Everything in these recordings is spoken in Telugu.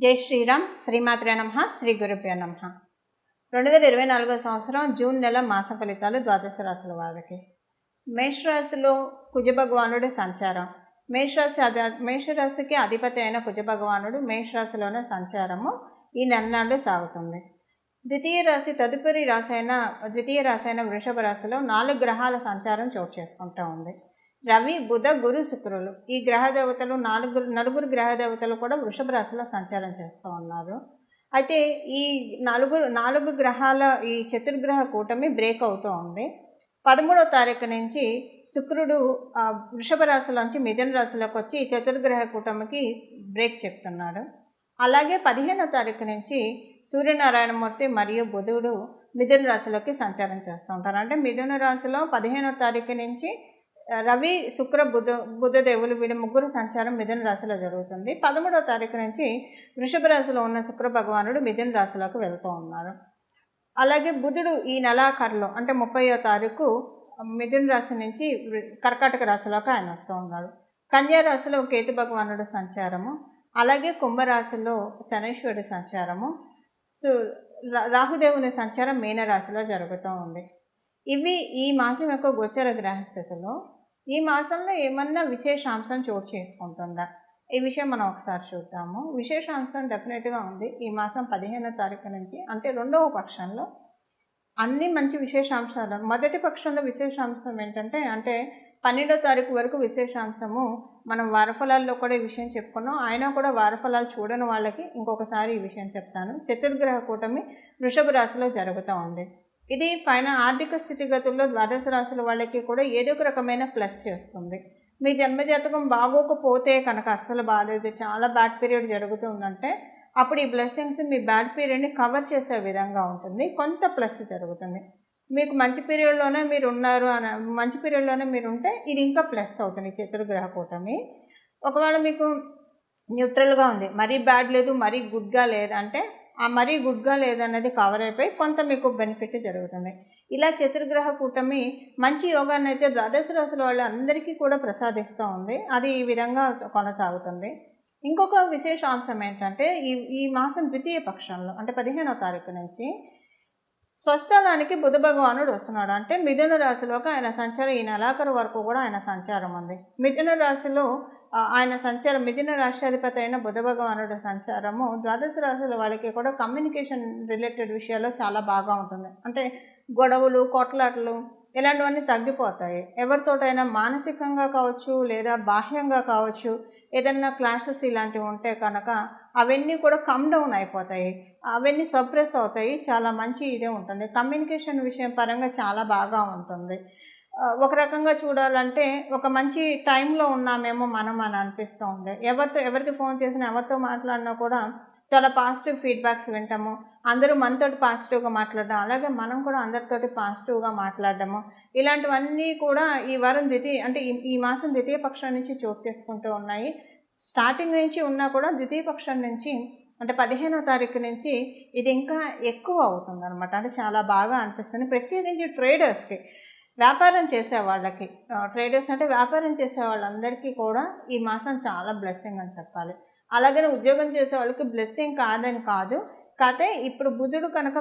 జై శ్రీరామ్. శ్రీమాత్రే నమః. శ్రీ గురుభ్యో నమః. 2024 సంవత్సరం జూన్ నెల మాస ఫలితాలు ద్వాదశ రాశుల వారికి. మేషరాశిలో కుజభగవానుడి సంచారం. మేషరాశికి అధిపతి అయిన కుజభగవానుడు మేషరాశిలోనే సంచారము ఈ నెలనాడు సాగుతుంది. ద్వితీయ రాశి అయిన వృషభ రాశిలో 4 గ్రహాల సంచారం చోటు చేసుకుంటూ ఉంది. రవి, బుధ, గురు, శుక్రులు ఈ గ్రహ దేవతలు నలుగురు గ్రహ దేవతలు కూడా వృషభ రాశిలో సంచారం చేస్తూ ఉన్నారు. అయితే ఈ నాలుగు గ్రహాల ఈ చతుర్గ్రహ కూటమి బ్రేక్ అవుతూ ఉంది. 13వ తారీఖు నుంచి శుక్రుడు వృషభ రాశిలోంచి మిథున రాశిలోకి వచ్చి ఈ చతుర్గ్రహ కూటమికి బ్రేక్ చెప్తున్నాడు. అలాగే 15వ తారీఖు నుంచి సూర్యనారాయణమూర్తి మరియు బుధుడు మిథున రాశిలోకి సంచారం చేస్తూ ఉంటారు. అంటే మిథున రాశిలో 15వ తారీఖు నుంచి రవి, శుక్ర, బుధదేవులు వీళ్ళ ముగ్గురు సంచారం మిథున రాశిలో జరుగుతుంది. 13వ తారీఖు నుంచి వృషభ రాశిలో ఉన్న శుక్ర భగవానుడు మిథున రాశిలోకి వెళ్తూ ఉన్నారు. అలాగే బుధుడు ఈ నెలాఖరులో అంటే 30వ తారీఖు మిథున రాశి నుంచి కర్కాటక రాశిలోకి ఆయన వస్తూ ఉన్నాడు. కన్యా రాశిలో కేతు భగవానుడు సంచారము, అలాగే కుంభరాశిలో శనీశ్వరుడి సంచారము, రాహుదేవుని సంచారం మీనరాశిలో జరుగుతూ ఉంది. ఇవి ఈ మాసం యొక్క గోచర గ్రహస్థితిలో ఈ మాసంలో ఏమన్నా విశేషాంశం చోటు చేసుకుంటుందా ఈ విషయం మనం ఒకసారి చూద్దాము. విశేషాంశం డెఫినెట్గా ఉంది. ఈ మాసం 15వ తారీఖు నుంచి అంటే 2వ పక్షంలో అన్ని మంచి విశేషాంశాలు. మొదటి పక్షంలో విశేషాంశం ఏంటంటే 12వ తారీఖు వరకు విశేషాంశము మనం వారఫలాల్లో కూడా ఈ విషయం చెప్పుకున్నాం. అయినా కూడా వారఫలాలు చూడని వాళ్ళకి ఇంకొకసారి ఈ విషయం చెప్తాను. చతుర్గ్రహ కూటమి వృషభ రాశిలో జరుగుతూ ఉంది. ఇది ఆర్థిక స్థితిగతుల్లో ద్వాదశ రాశుల వాళ్ళకి కూడా ఏదో ఒక రకమైన ప్లస్ చేస్తుంది. మీ జన్మజాతకం బాగోకపోతే కనుక అస్సలు బాగాలేదు, చాలా బ్యాడ్ పీరియడ్ జరుగుతుందంటే అప్పుడు ఈ బ్లెస్సింగ్స్ మీ బ్యాడ్ పీరియడ్ని కవర్ చేసే విధంగా ఉంటుంది. కొంత ప్లస్ జరుగుతుంది. మీకు మంచి పీరియడ్లోనే మంచి పీరియడ్లోనే మీరు ఉంటే ఇది ఇంకా ప్లస్ అవుతుంది చతుర్గ్రహ కూటమి. ఒకవేళ మీకు న్యూట్రల్గా ఉంది, మరీ బ్యాడ్ లేదు మరీ గుడ్గా లేదంటే మరీ గుడ్గా లేదన్నది కవర్ అయిపోయి కొంత మీకు బెనిఫిట్ జరుగుతుంది. ఇలా చతుర్గ్రహ కూటమి మంచి యోగాన్ని అయితే ద్వాదశ రాశుల వాళ్ళు అందరికీ కూడా ప్రసాదిస్తూ ఉంది. అది ఈ విధంగా కొనసాగుతుంది. ఇంకొక విశేషాంశం ఏంటంటే ఈ మాసం ద్వితీయ పక్షంలో అంటే 15వ తారీఖు నుంచి స్వస్థలానికి బుధ భగవానుడు వస్తున్నాడు. అంటే మిథున రాశిలోకి ఆయన సంచారం ఈ నెలాఖరు వరకు కూడా ఆయన సంచారం ఉంది. మిథున రాశిలో ఆయన సంచారం మిథున రాష్ట్రాధిపతి అయిన బుధ భగవానుడు సంచారము ద్వాదశ రాశుల వాళ్ళకి కూడా కమ్యూనికేషన్ రిలేటెడ్ విషయాల్లో చాలా బాగా ఉంటుంది. అంటే గొడవలు, కొట్లాటలు ఇలాంటివన్నీ తగ్గిపోతాయి. ఎవరితోటైనా మానసికంగా కావచ్చు లేదా బాహ్యంగా కావచ్చు ఏదన్నా క్లాషెస్ ఇలాంటివి ఉంటే కనుక అవన్నీ కూడా కమ్ డౌన్ అయిపోతాయి, అవన్నీ సప్రెస్ అవుతాయి. చాలా మంచి ఇదే ఉంటుంది. కమ్యూనికేషన్ విషయం పరంగా చాలా బాగా ఉంటుంది. ఒక రకంగా చూడాలంటే ఒక మంచి టైంలో ఉన్నామేమో మనం అని అనిపిస్తూ ఉంది. ఎవరికి ఫోన్ చేసినా ఎవరితో మాట్లాడినా కూడా చాలా పాజిటివ్ ఫీడ్బ్యాక్స్ వింటాము. అందరూ మనతోటి పాజిటివ్గా మాట్లాడడం, అలాగే మనం కూడా అందరితోటి పాజిటివ్గా మాట్లాడడము ఇలాంటివన్నీ కూడా ఈ వారం ఈ మాసం ద్వితీయ పక్షం నుంచి చోటు చేసుకుంటూ ఉన్నాయి. స్టార్టింగ్ నుంచి ఉన్నా కూడా ద్వితీయ పక్షం నుంచి అంటే 15వ తారీఖు నుంచి ఇది ఇంకా ఎక్కువ అవుతుంది అనమాట. అంటే చాలా బాగా అనిపిస్తుంది. ప్రత్యేకించి ట్రేడర్స్కి, వ్యాపారం చేసే వాళ్ళకి, ట్రేడర్స్ అంటే వ్యాపారం చేసే వాళ్ళందరికీ కూడా ఈ మాసం చాలా బ్లెస్సింగ్ అని చెప్పాలి. అలాగనే ఉద్యోగం చేసే వాళ్ళకి బ్లెస్సింగ్ కాదని కాదు. కాకపోతే ఇప్పుడు బుధుడు కనుక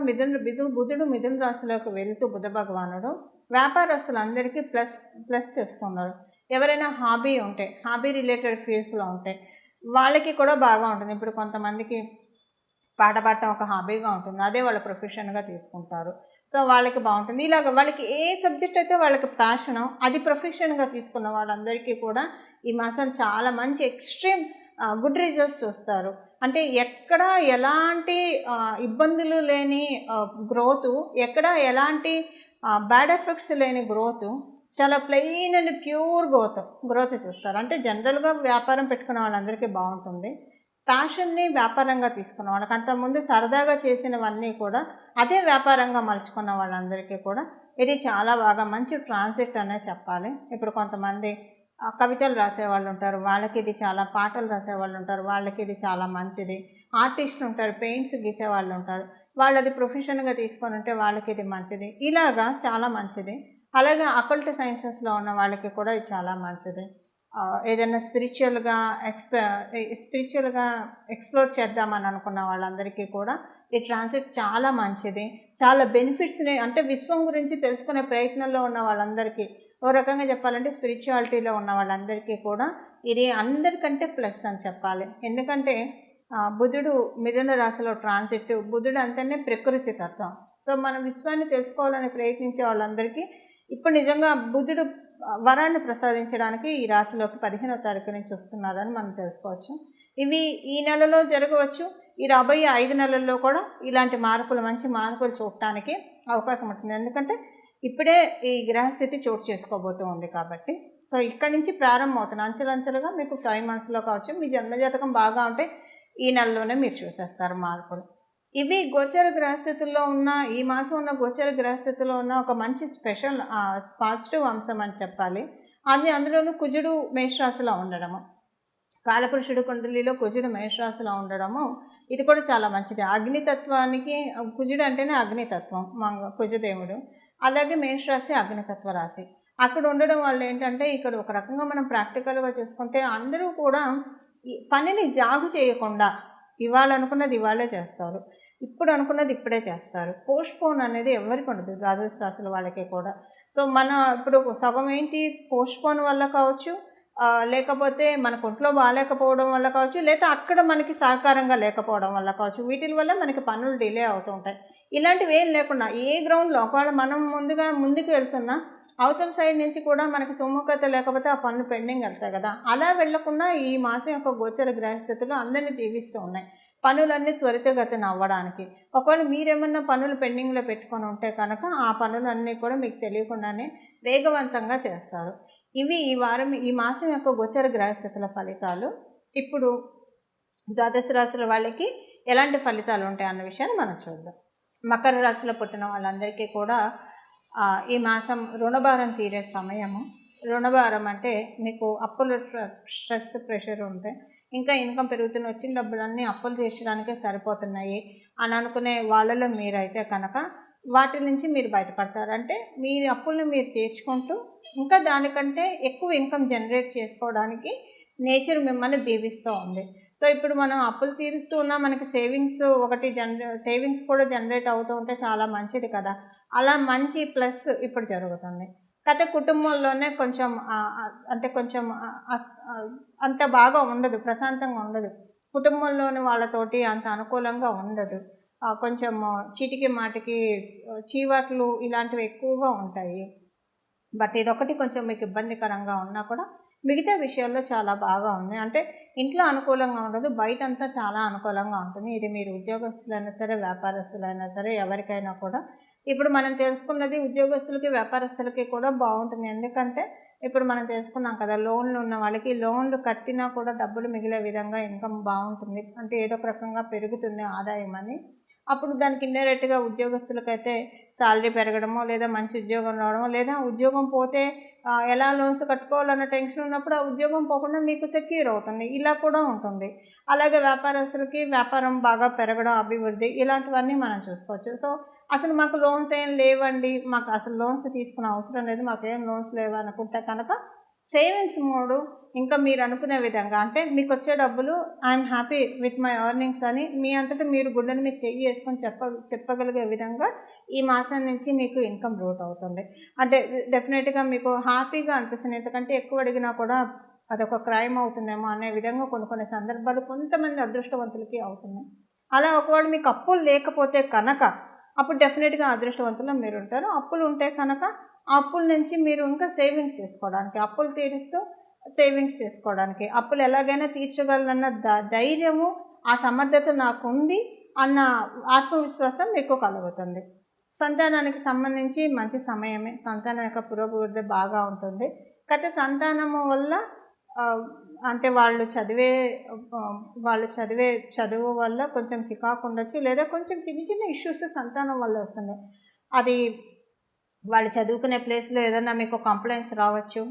బుధుడు మిథున రాశిలోకి వెళుతూ బుధ భగవానుడు వ్యాపారస్తులందరికీ ప్లస్ చేస్తున్నారు. ఎవరైనా హాబీ రిలేటెడ్ ఫీల్డ్స్లో ఉంటే వాళ్ళకి కూడా బాగా ఉంటుంది. ఇప్పుడు కొంతమందికి పాట పాడటం ఒక హాబీగా ఉంటుంది, అదే వాళ్ళ ప్రొఫెషన్గా తీసుకుంటారు. సో వాళ్ళకి బాగుంటుంది. ఇలాగ వాళ్ళకి ఏ సబ్జెక్ట్ అయితే వాళ్ళకి ప్యాషనో అది ప్రొఫెషన్గా తీసుకున్న వాళ్ళందరికీ కూడా ఈ మాసం చాలా మంచి ఎక్స్ట్రీమ్ గుడ్ రిజల్ట్స్ చూస్తారు. అంటే ఎక్కడ ఎలాంటి ఇబ్బందులు లేని గ్రోత్, ఎక్కడ ఎలాంటి బ్యాడ్ ఎఫెక్ట్స్ లేని గ్రోత్, చాలా ప్లెయిన్ అండ్ ప్యూర్ గ్రోత్ చూస్తారు. అంటే జనరల్గా వ్యాపారం పెట్టుకున్న వాళ్ళందరికీ బాగుంటుంది. ప్యాషన్ని వ్యాపారంగా తీసుకున్న వాళ్ళకి, అంతకుముందు సరదాగా చేసినవన్నీ కూడా అదే వ్యాపారంగా మలుచుకున్న వాళ్ళందరికీ కూడా ఇది చాలా బాగా మంచి ట్రాన్సిట్ అనే చెప్పాలి. ఇప్పుడు కొంతమంది కవితలు రాసేవాళ్ళు ఉంటారు, వాళ్ళకి ఇది చాలా, పాటలు రాసేవాళ్ళు ఉంటారు, వాళ్ళకి ఇది చాలా మంచిది. ఆర్టిస్టులు ఉంటారు, పెయింట్స్ గీసేవాళ్ళు ఉంటారు, వాళ్ళు అది ప్రొఫెషన్గా తీసుకొని ఉంటే వాళ్ళకి ఇది మంచిది. ఇలాగా చాలా మంచిది. అలాగే అకల్ట్ సైన్సెస్లో ఉన్న వాళ్ళకి కూడా ఇది చాలా మంచిది. ఏదైనా స్పిరిచువల్గా ఎక్స్ప్లోర్ చేద్దామని అనుకున్న వాళ్ళందరికీ కూడా ఈ ట్రాన్సిట్ చాలా మంచిది. చాలా బెనిఫిట్స్ని అంటే విశ్వం గురించి తెలుసుకునే ప్రయత్నంలో ఉన్న వాళ్ళందరికీ, ఓ రకంగా చెప్పాలంటే స్పిరిచువాలిటీలో ఉన్న వాళ్ళందరికీ కూడా ఇది అందరికంటే ప్లస్ అని చెప్పాలి. ఎందుకంటే బుధుడు మిథున రాశిలో ట్రాన్సిట్, బుధుడు అంటేనే ప్రకృతి తత్వం. సో మనం విశ్వాన్ని తెలుసుకోవాలని ప్రయత్నించే వాళ్ళందరికీ ఇప్పుడు నిజంగా బుధుడు వరాన్ని ప్రసాదించడానికి ఈ రాశిలోకి 15వ తారీఖు నుంచి వస్తున్నారని మనం తెలుసుకోవచ్చు. ఇవి ఈ నెలలో జరగవచ్చు. ఈ రాబోయే 5 నెలల్లో కూడా ఇలాంటి మార్పులు, మంచి మార్పులు చూడటానికి అవకాశం ఉంటుంది. ఎందుకంటే ఇప్పుడే ఈ గ్రహస్థితి చోటు చేసుకోబోతూ ఉంది కాబట్టి. సో ఇక్కడి నుంచి ప్రారంభం అవుతుంది అంచెలంచెలుగా. మీకు 5 మంత్స్లో కావచ్చు. మీ జన్మజాతకం బాగా ఉంటే ఈ నెలలోనే మీరు చూసేస్తారు మార్పులు. ఇవి గోచర గ్రహస్థితుల్లో ఉన్న, ఈ మాసం ఉన్న గోచర గ్రహస్థితిలో ఉన్న ఒక మంచి స్పెషల్ పాజిటివ్ అంశం అని చెప్పాలి. అందులోనూ కుజుడు మేషరాశిలో ఉండడము, కాలపురుషుడు కుండలిలో కుజుడు మేషరాశిలో ఉండడము, ఇది కూడా చాలా మంచిది. అగ్నితత్వానికి కుజుడు అంటేనే అగ్నితత్వం, కుజదేవుడు. అలాగే మేషరాశి అగ్నితత్వ రాశి. అక్కడ ఉండడం వల్ల ఏంటంటే ఇక్కడ ఒక రకంగా మనం ప్రాక్టికల్గా చూసుకుంటే అందరూ కూడా ఈ పనిని జాగు చేయకుండా ఇవాళ అనుకున్నది ఇవాళే చేస్తారు, ఇప్పుడు అనుకున్నది ఇప్పుడే చేస్తారు. పోస్ట్పోన్ అనేది ఎవరికి ఉండదు, ద్వాదశ రాశుల వాళ్ళకి కూడా. సో మన ఇప్పుడు సగం ఏంటి పోస్ట్పోన్ వల్ల కావచ్చు, లేకపోతే మనకు ఒంట్లో బాగాలేకపోవడం వల్ల కావచ్చు, లేదా అక్కడ మనకి సహకారంగా లేకపోవడం వల్ల కావచ్చు. వీటి వల్ల మనకి పనులు డిలే అవుతూ ఉంటాయి. ఇలాంటివి ఏం లేకుండా ఏ గ్రౌండ్లో ఒకవేళ మనం ముందుకు వెళ్తున్నా అవతల సైడ్ నుంచి కూడా మనకి సుముఖత లేకపోతే ఆ పనులు పెండింగ్ వెళ్తాయి కదా. అలా వెళ్లకుండా ఈ మాసం యొక్క గోచర గ్రహస్థితులు అందరినీ దీవిస్తూ ఉన్నాయి పనులన్నీ త్వరితగతిన అవ్వడానికి. ఒకవేళ మీరేమన్నా పనులు పెండింగ్లో పెట్టుకొని ఉంటే కనుక ఆ పనులన్నీ కూడా మీకు తెలియకుండానే వేగవంతంగా చేస్తారు. ఇవి ఈ మాసం యొక్క గోచర గ్రహస్థితుల ఫలితాలు. ఇప్పుడు ద్వాదశ రాశుల వాళ్ళకి ఎలాంటి ఫలితాలు ఉంటాయి అన్న విషయాన్ని మనం చూద్దాం. మకర రాశిలో పుట్టిన వాళ్ళందరికీ కూడా ఈ మాసం రుణభారం తీరే సమయము. రుణభారం అంటే మీకు అప్పుల స్ట్రెస్, ప్రెషర్ ఉంటే, ఇంకా ఇన్కమ్ పెరుగుతున్న వచ్చిన డబ్బులన్నీ అప్పులు తీర్చడానికే సరిపోతున్నాయి అని అనుకునే వాళ్ళలో మీరైతే కనుక వాటి నుంచి మీరు బయటపడతారు. అంటే మీ అప్పులను మీరు తీర్చుకుంటూ ఇంకా దానికంటే ఎక్కువ ఇన్కమ్ జనరేట్ చేసుకోవడానికి నేచర్ మిమ్మల్ని దీవిస్తూ ఉంది. సో ఇప్పుడు మనం అప్పులు తీరుస్తూ ఉన్నా మనకి సేవింగ్స్ కూడా జనరేట్ అవుతూ ఉంటే చాలా మంచిది కదా. అలా మంచి ప్లస్ ఇప్పుడు జరుగుతుంది. కథ కుటుంబంలోనే కొంచెం అంత బాగా ఉండదు, ప్రశాంతంగా ఉండదు. కుటుంబంలోని వాళ్ళతోటి అంత అనుకూలంగా ఉండదు. కొంచెం చీటికి మాటికి చీవాట్లు ఇలాంటివి ఎక్కువగా ఉంటాయి. బట్ ఇదొకటి కొంచెం మీకు ఇబ్బందికరంగా ఉన్నా కూడా మిగతా విషయాల్లో చాలా బాగా ఉంది. అంటే ఇంట్లో అనుకూలంగా ఉండదు, బయటంతా చాలా అనుకూలంగా ఉంటుంది. ఇది మీరు ఉద్యోగస్తులైనా సరే, వ్యాపారస్తులైనా సరే, ఎవరికైనా కూడా. ఇప్పుడు మనం తెలుసుకున్నది ఉద్యోగస్తులకి, వ్యాపారస్తులకి కూడా బాగుంటుంది. ఎందుకంటే ఇప్పుడు మనం తెలుసుకున్నాం కదా, లోన్లు ఉన్న వాళ్ళకి లోన్లు కట్టినా కూడా డబ్బులు మిగిలే విధంగా ఇన్కమ్ బాగుంటుంది. అంటే ఏదో ఒక రకంగా పెరుగుతుంది ఆదాయం అని. అప్పుడు దానికి ఇండైరెక్ట్గా ఉద్యోగస్తులకైతే శాలరీ పెరగడమో, లేదా మంచి ఉద్యోగం రావడమో, లేదా ఉద్యోగం పోతే ఎలా లోన్స్ కట్టుకోవాలన్న టెన్షన్ ఉన్నప్పుడు ఆ ఉద్యోగం పోకుండా మీకు సెక్యూర్ అవుతుంది, ఇలా కూడా ఉంటుంది. అలాగే వ్యాపారస్తులకి వ్యాపారం బాగా పెరగడం, అభివృద్ధి, ఇలాంటివన్నీ మనం చూసుకోవచ్చు. సో అసలు మాకు లోన్స్ ఏం లేవండి, మాకు అసలు లోన్స్ తీసుకునే అవసరం లేదు, మాకేం లోన్స్ లేవు అనుకుంటే కనుక సేవింగ్స్ మోడు ఇంకా మీరు అనుకునే విధంగా, అంటే మీకు వచ్చే డబ్బులు I'm happy with my earnings అని మీ అంతటా మీరు గుడ్డని మీరు చెయ్యి వేసుకొని చెప్పగలిగే విధంగా ఈ మాసం నుంచి మీకు ఇన్కమ్ గ్రోత్ అవుతుంది. అంటే డెఫినెట్గా మీకు హ్యాపీగా అనిపిస్తుంది. ఎందుకంటే ఎక్కువ అడిగినా కూడా అదొక క్రైమ్ అవుతుందేమో అనే విధంగా కొన్ని సందర్భాలు కొంతమంది అదృష్టవంతులకి అవుతున్నాయి. అలా ఒకవేళ మీకు అప్పులు లేకపోతే కనుక అప్పుడు డెఫినెట్గా అదృష్టవంతులు మీరు ఉంటారు. అప్పులు ఉంటే కనుక ఆ అప్పుల నుంచి మీరు ఇంకా సేవింగ్స్ చేసుకోవడానికి, అప్పులు తీరుస్తూ సేవింగ్స్ చేసుకోవడానికి, అప్పులు ఎలాగైనా తీర్చగలనన్న ధైర్యము, ఆ సమర్థత నాకుంది అన్న ఆత్మవిశ్వాసం మీకు కలుగుతుంది. సంతానానికి సంబంధించి మంచి సమయమే. సంతానం యొక్క పురోభివృద్ధి బాగా ఉంటుంది. కాకపోతే సంతానము వల్ల అంటే వాళ్ళు చదివే చదువు వల్ల కొంచెం చికాకు ఉండొచ్చు, లేదా కొంచెం చిన్న ఇష్యూస్ సంతానం వల్ల వస్తుంది. అది వాళ్ళు చదువుకునే ప్లేస్లో ఏదైనా మీకు కంప్లైంట్స్ రావచ్చు,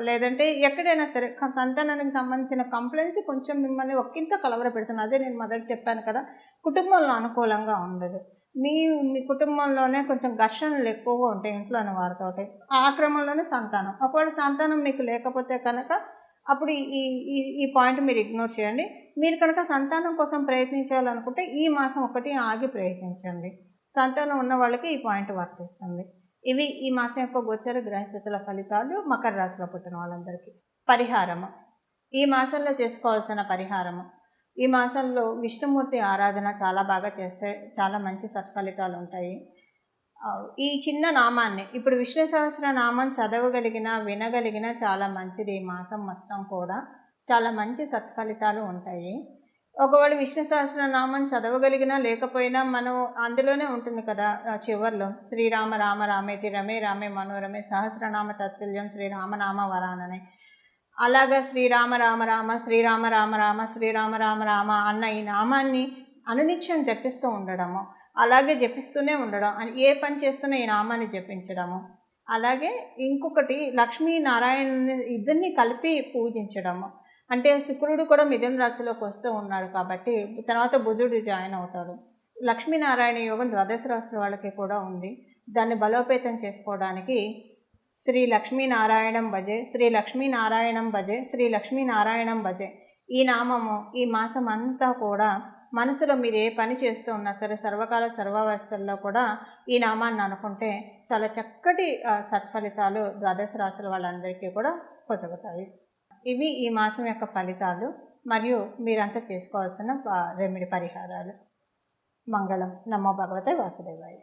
లేదంటే ఎక్కడైనా సరే సంతానానికి సంబంధించిన కంప్లైంట్స్ కొంచెం మిమ్మల్ని ఒక్కింత కలవరపెడుతుంది. అదే నేను మొదట చెప్పాను కదా, కుటుంబంలో అనుకూలంగా ఉండదు. మీ కుటుంబంలోనే కొంచెం ఘర్షణలు ఎక్కువగా ఉంటాయి ఇంట్లోని వారితోటి. ఆ క్రమంలోనే సంతానం, ఒకవేళ సంతానం మీకు లేకపోతే కనుక అప్పుడు ఈ ఈ ఈ పాయింట్ మీరు ఇగ్నోర్ చేయండి. మీరు కనుక సంతానం కోసం ప్రయత్నించాలనుకుంటే ఈ మాసం ఒకటి ఆగి ప్రయత్నించండి. సంతానం ఉన్న వాళ్ళకి ఈ పాయింట్ వర్తిస్తుంది. ఇవి ఈ మాసం యొక్క గోచర గ్రహస్థితుల ఫలితాలు మకర రాశిలో పుట్టిన వాళ్ళందరికీ. పరిహారము. ఈ మాసంలో చేసుకోవాల్సిన పరిహారము. ఈ మాసంలో విష్ణుమూర్తి ఆరాధన చాలా బాగా చేస్తే చాలా మంచి సత్ఫలితాలు ఉంటాయి. ఈ చిన్న నామాన్ని ఇప్పుడు విష్ణు సహస్రనామం చదవగలిగిన, వినగలిగిన చాలా మంచిది. ఈ మాసం మొత్తం కూడా చాలా మంచి సత్ఫలితాలు ఉంటాయి. ఒకవేళ విష్ణు సహస్రనామం చదవగలిగినా లేకపోయినా మనం అందులోనే ఉంటుంది కదా చివర్లో శ్రీరామ రామ రామేతి రమే రామే మనోరమే సహస్రనామ తత్తుల్యం శ్రీరామనామ వరాననే. అలాగా శ్రీరామ రామ రామ శ్రీరామ రామ రామ శ్రీరామ రామ రామ అన్న ఈ నామాన్ని అనునిత్యం జపిస్తూ ఉండడము, అలాగే జపిస్తూనే ఉండడం, ఏ పని చేస్తున్నా ఈ నామాన్ని జపించడము. అలాగే ఇంకొకటి లక్ష్మీనారాయణ ఇద్దరిని కలిపి పూజించడము. అంటే శుక్రుడు కూడా మిథున రాశిలోకి వస్తూ ఉన్నాడు కాబట్టి తర్వాత బుధుడు జాయిన్ అవుతాడు. లక్ష్మీనారాయణ యోగం ద్వాదశ రాశుల వాళ్ళకి కూడా ఉంది. దాన్ని బలోపేతం చేసుకోవడానికి శ్రీ లక్ష్మీనారాయణం భజే, శ్రీ లక్ష్మీనారాయణం భజే, శ్రీ లక్ష్మీనారాయణం భజే ఈ నామము ఈ మాసం అంతా కూడా మనసులో మీరు ఏ పని చేస్తూ ఉన్నా సరే సర్వకాల సర్వావస్థల్లో కూడా ఈ నామాన్ని అనుకుంటే చాలా చక్కటి సత్ఫలితాలు ద్వాదశ రాశుల వాళ్ళందరికీ కూడా పొసగుతాయి. ఇవి ఈ మాసం యొక్క ఫలితాలు మరియు మీరంతా చేసుకోవాల్సిన రెమెడీ పరిహారాలు. మంగళం. నమో భగవతే వాసుదేవాయ.